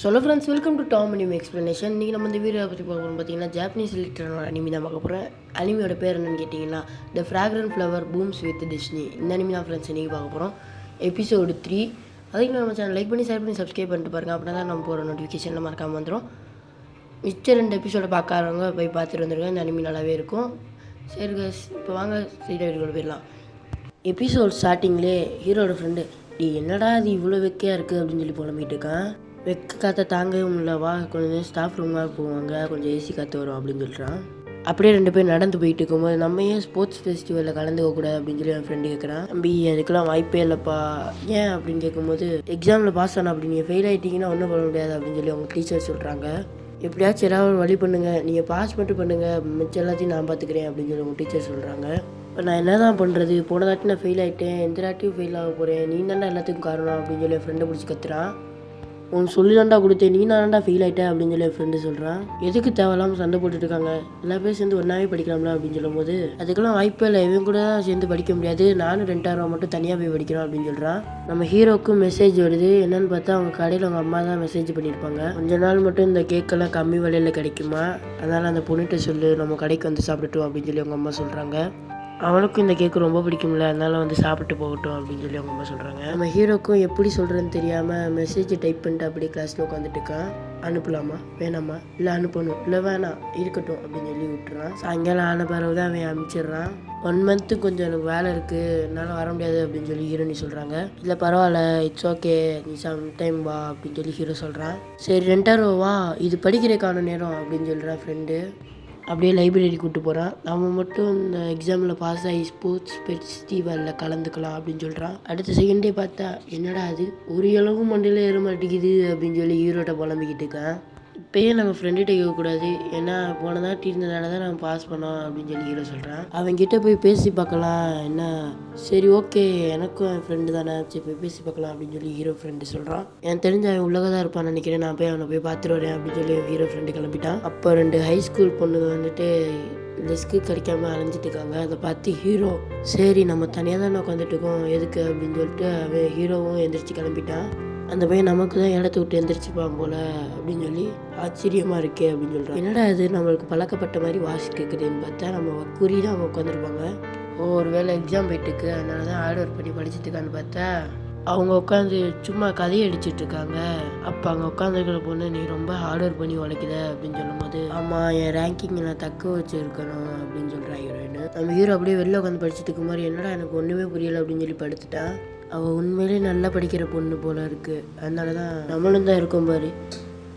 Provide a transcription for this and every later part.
Hello friends, welcome to Tom anime explanation. இன்றைக்கி நம்ம இந்த வீடியோ பற்றி பார்க்கணும் பார்த்தீங்கன்னா, ஜாப்பனீஸ் லிட்டரான அனிமி தான் பார்க்க போகிறேன். அனிமியோட பேர் என்னென்னு கேட்டிங்கன்னா, த ஃப்ராக்ரன்ட் ஃப்ளவர் பூம்ஸ் வித் டிஸ்னி. இந்த அனிமி தான் ஃப்ரெண்ட்ஸ் இன்றைக்கி பார்க்க போகிறோம். எபிசோடு 3. அதுக்கு நம்ம சேனல் லைக் பண்ணி ஷேர் பண்ணி சப்ஸ்கிரைப் பண்ணிட்டு பாருங்கள். அப்படின்னா தான் நம்ம போகிற நோட்டிஃபிகேஷனில் மறக்காமல் வந்துடும். மிச்ச 2 எபிசோடை பார்க்காதவங்க போய் பார்த்துட்டு வந்துருக்கோம். இந்த அனிமி நல்லாவே இருக்கும். சரி கைஸ், இப்போ வாங்க சீட்டை வீட்டுக்குள்ள போயிடலாம். எபிசோட் ஸ்டார்டிங்லேயே ஹீரோட ஃப்ரெண்டு, என்னடா அது இவ்வளோ வெக்கையாக இருக்குது அப்படின்னு சொல்லி புலம்பிட்டு இருக்கான். வெக்க காற்றை தாங்கவே முடியலவா, கொஞ்சம் ஸ்டாஃப் ரூமாக போவாங்க, கொஞ்சம் ஏசி காற்று வரும் அப்படின்னு சொல்கிறான். அப்படியே 2 பேர் நடந்து போயிட்டு இருக்கும்போது, நம்ம ஏன் ஸ்போர்ட்ஸ் ஃபெஸ்டிவலில் கலந்துக்கக்கூடாது அப்படின்னு சொல்லி என் ஃப்ரெண்டு கேட்குறான். தம்பி அதுக்கெல்லாம் வாய்ப்பே இல்லைப்பா, ஏன் அப்படின்னு கேட்கும்போது, எக்ஸாமில் பாஸ் ஆனால் அப்படி நீங்கள் ஃபெயில் ஆகிட்டீங்கன்னா ஒன்றும் பண்ண முடியாது அப்படின்னு சொல்லி அவங்க டீச்சர் சொல்கிறாங்க. எப்படியாச்சும் ஏதாவது ஒரு வழி பண்ணுங்கள், நீங்கள் பாஸ் மட்டும் பண்ணுங்கள், மிச்சம் எல்லாத்தையும் நான் பார்த்துக்கிறேன் அப்படின்னு சொல்லி அவங்க டீச்சர் சொல்கிறாங்க. இப்போ நான் என்ன தான் பண்ணுறது, போன தாட்டி நான் ஃபெயில் ஆகிட்டேன், எந்த தாட்டியும் ஃபெயில் ஆக போகிறேன், நீ தானே எல்லாத்துக்கும் காரணம் அப்படின்னு சொல்லி என் ஃப்ரெண்டை பிடிச்சி கத்துறான். உனக்கு சொல்லி தாண்டா கொடுத்தேன், நீ தாண்டா ஃபெயில் ஆகிட்டேன் அப்படின்னு சொல்லி என் ஃப்ரெண்டு சொல்கிறான். எதுக்கு தேவையில்லாமல் சண்டை போட்டுட்ருக்காங்க, எல்லா பேரும் சேர்ந்து ஒன்றாவே படிக்கலாம்ல அப்படின்னு சொல்லும் போது, அதுக்கெல்லாம் வாய்ப்பே இல்லை, இவன் கூட தான் சேர்ந்து படிக்க முடியாது, நானும் 2000 ரூபா மட்டும் தனியாக போய் படிக்கிறோம் அப்படின்னு சொல்கிறான். நம்ம ஹீரோவுக்கும் மெசேஜ் வருது. என்னன்னு பார்த்தா அவங்க கடையில் அவங்க அம்மா தான் மெசேஜ் பண்ணியிருப்பாங்க. கொஞ்ச நாள் மட்டும் இந்த கேக்கெல்லாம் கம்மி விலையில் கிடைக்குமா, அதனால் அந்த பொண்ணுகிட்ட சொல்லு நம்ம கடைக்கு வந்து சாப்பிட்டுட்டோம் அப்படின்னு சொல்லி அவங்க அம்மா சொல்கிறாங்க. அவனுக்கும் இந்த கேக்கு ரொம்ப பிடிக்கும்ல, அதனால வந்து சாப்பிட்டு போகட்டும் அப்படின்னு சொல்லி அவங்க அம்மா சொல்கிறாங்க. நம்ம ஹீரோக்கும் எப்படி சொல்கிறேன்னு தெரியாமல் மெசேஜ் டைப் பண்ணிட்டு அப்படியே கிளாஸில் உட்காந்துட்டு இருக்கான். அனுப்பலாமா வேணாமா, இல்லை அனுப்பணும், இல்லை வேணாம் இருக்கட்டும் அப்படின்னு சொல்லி விட்டுறான். சாயங்காலம் ஆன பிறகு தான் அவன் அனுப்பிச்சிடுறான். 1 மந்த்து கொஞ்சம் எனக்கு வேலை இருக்குது, என்னால் வர முடியாது அப்படின்னு சொல்லி ஹீரோனி சொல்கிறாங்க. இல்லை பரவாயில்ல, இட்ஸ் ஓகே, நீ சம்டைம் வா அப்படின்னு சொல்லி ஹீரோ சொல்கிறான். சரி 2000 ரூபா, இது படிக்கிறதுக்கான நேரம் அப்படின்னு சொல்கிறான் ஃப்ரெண்டு. அப்படியே லைப்ரரி கூப்பிட்டு போகிறான். நம்ம மட்டும் இந்த எக்ஸாமில் பாஸ் ஆகி ஸ்போர்ட்ஸ் ஃபெஸ்டிவலில் கலந்துக்கலாம் அப்படின்னு சொல்கிறான். அடுத்த செகண்டே பார்த்தா, என்னடா அது ஒரு அளவும் மண்டையில் ஏற மாட்டேங்குது அப்படின்னு சொல்லி ஹீரோட்ட புலம்பிக்கிட்டு இருக்கான். இப்போயே நம்ம ஃப்ரெண்டுகிட்ட கேட்கக்கூடாது, ஏன்னா போனதாட்டி இருந்ததால தான் நம்ம பாஸ் பண்ணோம் அப்படின்னு சொல்லி ஹீரோ சொல்கிறான். அவங்ககிட்ட போய் பேசி பார்க்கலாம் என்ன, சரி ஓகே எனக்கும் என் ஃப்ரெண்டு தானே, சரி போய் பேசி பார்க்கலாம் அப்படின்னு சொல்லி ஹீரோ ஃப்ரெண்டு சொல்கிறான். எனக்கு தெரிஞ்ச அவன் உள்ளதாக இருப்பான்னு நினைக்கிறேன், நான் போய் அவனை போய் பார்த்துட்டு வரேன் அப்படின்னு சொல்லி ஹீரோ ஃப்ரெண்டு கிளம்பிட்டான். அப்போ 2 ஹை ஸ்கூல் பொண்ணுங்க வந்துட்டு டெஸ்க்கு கிடைக்காம அலைஞ்சிட்டு இருக்காங்க. அதை பார்த்து ஹீரோ, சரி நம்ம தனியாக தானே உட்காந்துட்டு இருக்கோம் எதுக்கு அப்படின்னு சொல்லிட்டு அவன் ஹீரோவும் எந்திரிச்சு கிளம்பிட்டான். அந்த பையன் நமக்கு தான் இடத்த விட்டு எந்திரிச்சுப்பான் போல அப்படின்னு சொல்லி ஆச்சரியமாக இருக்கே அப்படின்னு சொல்கிறான். என்னடா அது நம்மளுக்கு பழக்கப்பட்ட மாதிரி வாசி கேட்குதுன்னு பார்த்தா நம்ம குறி தான் அவங்க உட்காந்துருப்பாங்க. ஒரு வேளை எக்ஸாம் போயிட்டுருக்கு, அதனால தான் ஹார்ட் ஒர்க் பண்ணி படிச்சுட்டுருக்கான்னு பார்த்தா அவங்க உட்காந்து சும்மா கதையை அடிச்சிட்ருக்காங்க. அப்போ அங்கே உட்காந்துருக்கிற பொண்ணு, நீ ரொம்ப ஹார்ட் ஒர்க் பண்ணி உழைக்குத அப்படின்னு சொல்லும்போது, ஆமாம் என் ரேங்கிங்கை நான் தக்க வச்சுருக்கணும் அப்படின்னு சொல்கிறான் ஹீரோயின். நம்ம ஹீரோ அப்படியே வெளில உட்காந்து படிச்சுட்டு இருக்க மாதிரி, என்னடா எனக்கு ஒன்றுமே புரியலை அப்படின்னு சொல்லி படுத்துட்டான். அவள் உண்மையிலே நல்லா படிக்கிற பொண்ணு போல் இருக்குது, அதனால தான் நம்மளும் தான் இருக்கோம் பாரு,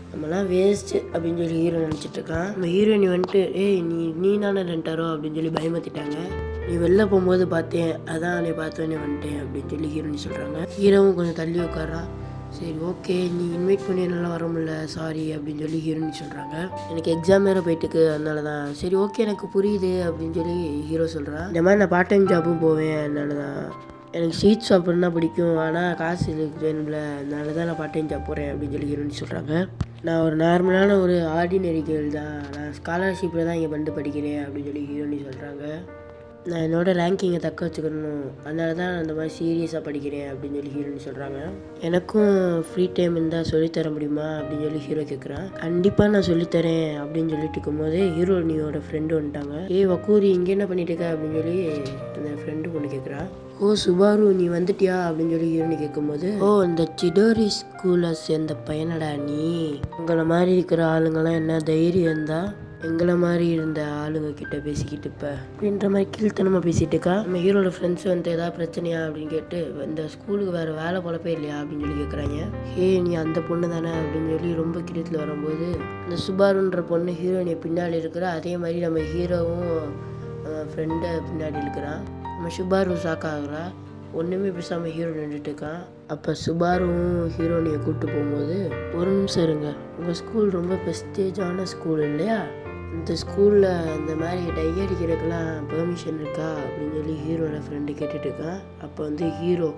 நம்மளாம் வேஸ்ட்டு அப்படின்னு சொல்லி ஹீரோ நினச்சிட்ருக்கான். நம்ம ஹீரோயினி வந்துட்டு, ஏய் நீ தானே 2000 அப்படின்னு சொல்லி பயமாற்றிட்டாங்க, நீ வெளில போகும்போது பார்த்தேன், அதான் நீ பார்த்தோன்னே வந்துட்டேன் அப்படின்னு சொல்லி ஹீரோயினி சொல்கிறாங்க. ஹீரோவும் கொஞ்சம் தள்ளி உட்காரான். சரி ஓகே, நீ இன்வைட் பண்ணி என்னால் வர முடியல சாரி அப்படின்னு சொல்லி ஹீரோயினி சொல்கிறாங்க. எனக்கு எக்ஸாம் வேறு போயிட்டுருக்கு, அதனால தான். சரி ஓகே எனக்கு புரியுது அப்படின்னு சொல்லி ஹீரோ சொல்கிறான். இந்த மாதிரி நான் பார்ட் டைம் ஜாப்பும் போவேன், அதனால தான். எனக்கு ஸ்வீட் சாப்பிட்றதுனா பிடிக்கும், ஆனால் காசு இதுக்கு வேணும்ல, அதனால தான் நான் பார்ட் டைம் ஜாப் போகிறேன் அப்படின்னு சொல்லி ஹீரோயினி சொல்கிறாங்க. நான் ஒரு நார்மலான ஒரு ஆர்டினரி கேர்ள் தான், நான் ஸ்காலர்ஷிப்பில் தான் இங்கே வந்து படிக்கிறேன் அப்படின்னு சொல்லி ஹீரோயினி சொல்கிறாங்க. நான் என்னோடய ரேங்கிங்கை தக்க வச்சுக்கணும், அதனால தான் அந்த மாதிரி சீரியஸாக படிக்கிறேன் அப்படின்னு சொல்லி ஹீரோயினி சொல்கிறாங்க. எனக்கும் ஃப்ரீ டைம் இருந்தால் சொல்லித்தர முடியுமா அப்படின்னு சொல்லி ஹீரோ கேட்குறான். கண்டிப்பாக நான் சொல்லித்தரேன் அப்படின்னு சொல்லிட்டு இருக்கும்போதே ஹீரோயினியோட ஃப்ரெண்டு வந்துட்டாங்க. வக்கூரி இங்கே என்ன பண்ணிட்டு இருக்க அப்படின்னு சொல்லி அந்த ஃப்ரெண்டு பொண்ணு கேட்குறான். ஓ சுபாரு நீ வந்துட்டியா அப்படின்னு சொல்லி ஹீரோனி கேட்கும்போது, ஓ இந்த சிடோரி ஸ்கூலில் சேர்ந்த பையனடா நீ, உங்களை மாதிரி இருக்கிற ஆளுங்கெல்லாம் என்ன தைரியம் இருந்தால் எங்களை மாதிரி இருந்த ஆளுங்க கிட்ட பேசிக்கிட்டு இப்போ அப்படின்ற மாதிரி கீழ்த்தனமாக பேசிகிட்டு இருக்கா. நம்ம ஹீரோட ஃப்ரெண்ட்ஸ் வந்து ஏதாவது பிரச்சனையா அப்படின்னு கேட்டு, இந்த ஸ்கூலுக்கு வேறு வேலை பொழப்பே இல்லையா அப்படின்னு சொல்லி கேட்குறாங்க. நீ அந்த பொண்ணு தானே அப்படின்னு சொல்லி ரொம்ப கிட்டத்தில் வரும்போது, இந்த சுபாருன்ற பொண்ணு ஹீரோயினை பின்னாடி இருக்கிறா, அதே மாதிரி நம்ம ஹீரோவும் ஃப்ரெண்டை பின்னாடி இருக்கிறான். நம்ம சுபாரு ஷாக்காகிறா, ஒன்றுமே பேசாமல் ஹீரோ நின்றுட்டு இருக்கான். அப்போ சுபாருவும் ஹீரோனியை கூப்பிட்டு போகும்போது, ஒரு நிமிஷம் இருங்க, உங்கள் ஸ்கூல் ரொம்ப ப்ரெஸ்டேஜான ஸ்கூல் இல்லையா, இந்த ஸ்கூலில் இந்த மாதிரி டை அடிக்கிறதுக்கெலாம் பெர்மிஷன் இருக்கா அப்படின்னு சொல்லி ஹீரோட ஃப்ரெண்டு கேட்டுட்டு இருக்கான். அப்போ வந்து ஹீரோ,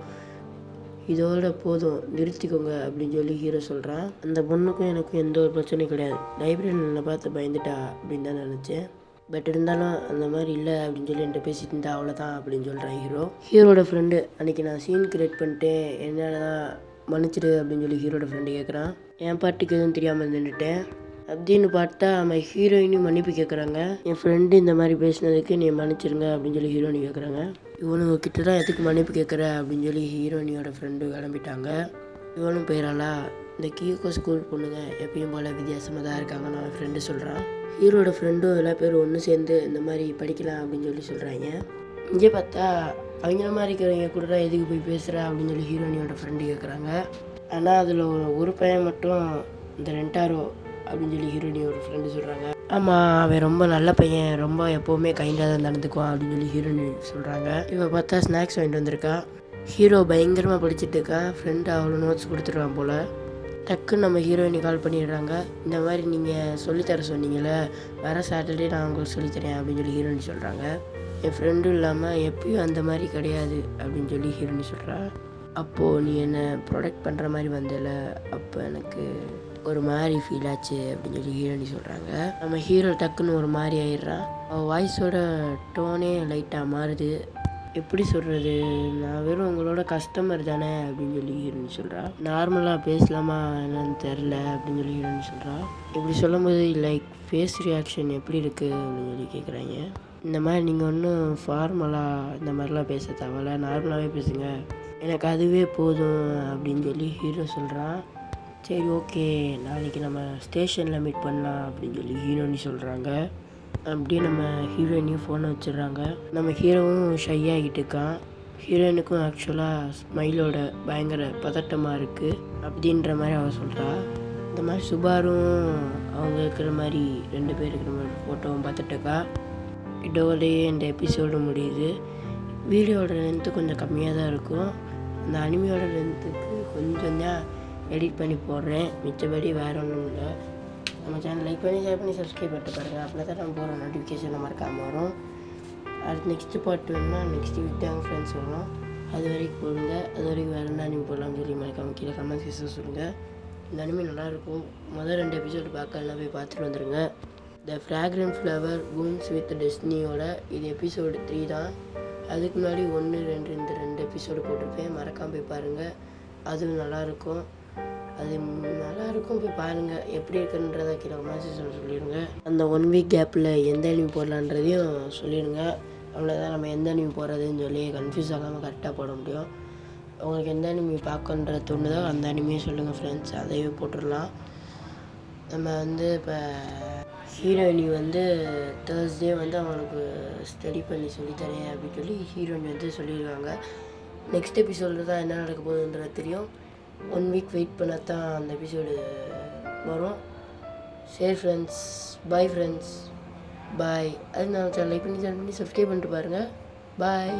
இதோட போதும் நிறுத்திக்கோங்க அப்படின்னு சொல்லி ஹீரோ சொல்கிறான். அந்த பொண்ணுக்கும் எனக்கும் எந்த ஒரு பிரச்சனையும் கிடையாது, லைப்ரரியில் பார்த்து பயந்துட்டா அப்படின்னு தான் நினச்சேன், பட் இருந்தாலும் அந்த மாதிரி இல்லை அப்படின்னு சொல்லி என்கிட்ட பேசிட்டு இருந்தா அவ்வளோதான் அப்படின்னு சொல்கிறேன் ஹீரோ. ஹீரோட ஃப்ரெண்டு, அன்றைக்கி நான் சீன் கிரியேட் பண்ணிட்டேன், என்னால் தான் மன்னிச்சிடு அப்படின்னு சொல்லி ஹீரோட ஃப்ரெண்டு கேட்குறான். என் பாட்டுக்கு எதுவும் தெரியாமல் நின்றுட்டேன். அப்படின்னு பார்த்தா நம்ம ஹீரோயினும் மன்னிப்பு கேட்குறாங்க. என் ஃப்ரெண்டு இந்த மாதிரி பேசினதுக்கு நீ மன்னிச்சிருங்க அப்படின்னு சொல்லி ஹீரோயினி கேட்குறாங்க. இவனுங்க கிட்ட தான் எதுக்கு மன்னிப்பு கேட்குற அப்படின்னு சொல்லி ஹீரோயினியோட ஃப்ரெண்டு கிளம்பிட்டாங்க. இவனும் போயிடறாளா. இந்த கியோக்கோ ஸ்கூல் பொண்ணுங்க எப்பயும் போல் வித்தியாசமாக தான் இருக்காங்கன்னு அவன் ஃப்ரெண்டு சொல்கிறான். ஹீரோட ஃப்ரெண்டும் எல்லா பேரும் ஒன்று சேர்ந்து இந்த மாதிரி படிக்கலாம் அப்படின்னு சொல்லி சொல்கிறாங்க. இங்கே பார்த்தா அவங்கள மாதிரி இருக்கிறவங்க கூட தான் எதுக்கு போய் பேசுகிற அப்படின்னு சொல்லி ஹீரோயினியோட ஃப்ரெண்டு கேட்குறாங்க. ஆனால் அதில் ஒரு பையன் மட்டும் இந்த ரெண்டாரோ அப்படின்னு சொல்லி ஹீரோயினியோட ஃப்ரெண்டு சொல்கிறாங்க. ஆமாம், அவன் ரொம்ப நல்ல பையன், ரொம்ப எப்போவுமே கைண்டாக தான் நடந்துக்குவான் அப்படின்னு சொல்லி ஹீரோயினி சொல்கிறாங்க. இவன் பார்த்தா ஸ்நாக்ஸ் வாங்கிட்டு வந்திருக்கா. ஹீரோ பயங்கரமாக படிச்சுட்டு இருக்கான். ஃப்ரெண்டு அவ்வளோ நோட்ஸ் கொடுத்துருவான் போல். டக்குன்னு நம்ம ஹீரோயினி கால் பண்ணிடுறாங்க. இந்த மாதிரி நீங்கள் சொல்லித்தர சொன்னீங்களே, வர சாட்டர்டே நான் உங்களுக்கு சொல்லித்தரேன் அப்படின்னு சொல்லி ஹீரோயினி சொல்கிறாங்க. என் ஃப்ரெண்டும் இல்லாமல் எப்பயும் அந்த மாதிரி கிடையாது அப்படின்னு சொல்லி ஹீரோயினி சொல்கிறா. அப்போது நீ என்னை ப்ரொடெக்ட் பண்ணுற மாதிரி வந்தல, அப்போ எனக்கு ஒரு மாதிரி ஃபீல் ஆச்சு அப்படின்னு சொல்லி ஹீரோயினி சொல்கிறாங்க. நம்ம ஹீரோ டக்குன்னு ஒரு மாதிரி ஆயிடுறான். அவள் வாய்ஸோட டோனே லைட்டாக மாறுது. எப்படி சொல்கிறது, நான் வெறும் உங்களோட கஸ்டமர் தானே அப்படின்னு சொல்லி ஹீரோயினி சொல்கிறா. நார்மலாக பேசலாமா என்னன்னு தெரில அப்படின்னு சொல்லி ஹீரோயினி சொல்கிறா. இப்படி சொல்லும் போது லைக் ஃபேஸ் ரியாக்ஷன் எப்படி இருக்குது அப்படின்னு சொல்லி கேட்குறாங்க. இந்த மாதிரி நீங்கள் ஒன்றும் ஃபார்மலாக இந்த மாதிரிலாம் பேச தேவையில்ல, நார்மலாகவே பேசுங்க, எனக்கு அதுவே போதும் அப்படின்னு சொல்லி ஹீரோ சொல்கிறான். சரி ஓகே, நாளைக்கு நம்ம ஸ்டேஷனில் மீட் பண்ணலாம் அப்படின்னு சொல்லி ஹீரோயினி சொல்கிறாங்க. அப்படியே நம்ம ஹீரோயினையும் ஃபோனை வச்சிடுறாங்க. நம்ம ஹீரோவும் ஷை ஆகிட்டு இருக்கான். ஹீரோயினுக்கும் ஆக்சுவலாக ஸ்மைலோட பயங்கர பதட்டமாக இருக்குது அப்படின்ற மாதிரி அவள் சொல்கிறா. இந்த மாதிரி சுபாரும் அவங்க இருக்கிற மாதிரி 2 பேர் இருக்கிற மாதிரி ஃபோட்டோவும் பார்த்துட்டுருக்கா. இதோடையே இந்த எபிசோடு முடியுது. வீடியோட லென்த்து கொஞ்சம் கம்மியாக தான் இருக்கும். அந்த அனிமையோட லென்த்துக்கு கொஞ்சம் தான் எடிட் பண்ணி போடுறேன், மிச்சபடி வேறு ஒன்றும் இல்லை. நம்ம சேனல் லைக் பண்ணி ஷேர் பண்ணி சப்ஸ்கிரைப் பண்ணிட்டு பாருங்கள். அப்படின்னா தான் நம்ம போகிற நோட்டிஃபிகேஷன் மறக்காமல் வரும். அடுத்து நெக்ஸ்ட்டு பார்ட் வேணும்னா நெக்ஸ்ட் வீக் தான் ஃப்ரெண்ட்ஸ் வரும். அது வரைக்கும் போடுங்க. அது வரைக்கும் வேறு என்ன அனிமே போடலாம்னு சொல்லி மறக்காமல் கீழே கமெண்ட் செக்ஷன் சொல்லுங்கள். இந்த அனிமே நல்லாயிருக்கும். முதல் 2 எபிசோடு பார்க்கலாம், போய் பார்த்துட்டு வந்துடுங்க. த ஃப்ராக்ரன்ட் ஃப்ளவர் பூம்ஸ் வித் டெஸ்னியோட இது எபிசோடு 3 தான். அதுக்கு முன்னாடி 1, 2 இந்த 2 எபிசோடு போட்டிருப்பேன், மறக்காமல் போய் பாருங்கள். அதுவும் நல்லாயிருக்கும். போய் பாருங்கள். எப்படி இருக்குன்றதை கீழே மெசேஜ் சொல்லிடுங்க. அந்த 1 வீக் கேப்பில் எந்த அனிமே போடலான்றதையும் சொல்லிடுங்க. அவ்வளோதான், நம்ம எந்த அனிமே போடுறதுன்னு சொல்லி கன்ஃபியூஸ் ஆகாமல் கரெக்டாக போட முடியும். உங்களுக்கு எந்த அனிமே பார்க்கன்ற தோணுதோ அந்த அனிமையை சொல்லுங்கள் ஃப்ரெண்ட்ஸ், அதையே போட்டுடலாம். நம்ம இப்போ ஹீரோயினி தேர்ஸ்டே அவனுக்கு ஸ்டடி பண்ணி சொல்லித்தரேன் அப்படின்னு சொல்லி ஹீரோயினி சொல்லியிருக்காங்க. நெக்ஸ்ட் எபிசோடில் தான் என்ன நடக்க போகுதுன்றது தெரியும். 1 வீக் வெயிட் பண்ணால் தான் அந்த எபிசோடு வரும். சரி ஃப்ரெண்ட்ஸ், பாய் ஃப்ரெண்ட்ஸ், பாய். அது நான் லைக் பண்ணி சப்ஸ்கிரைப் பண்ணிட்டு பாருங்கள். பாய்.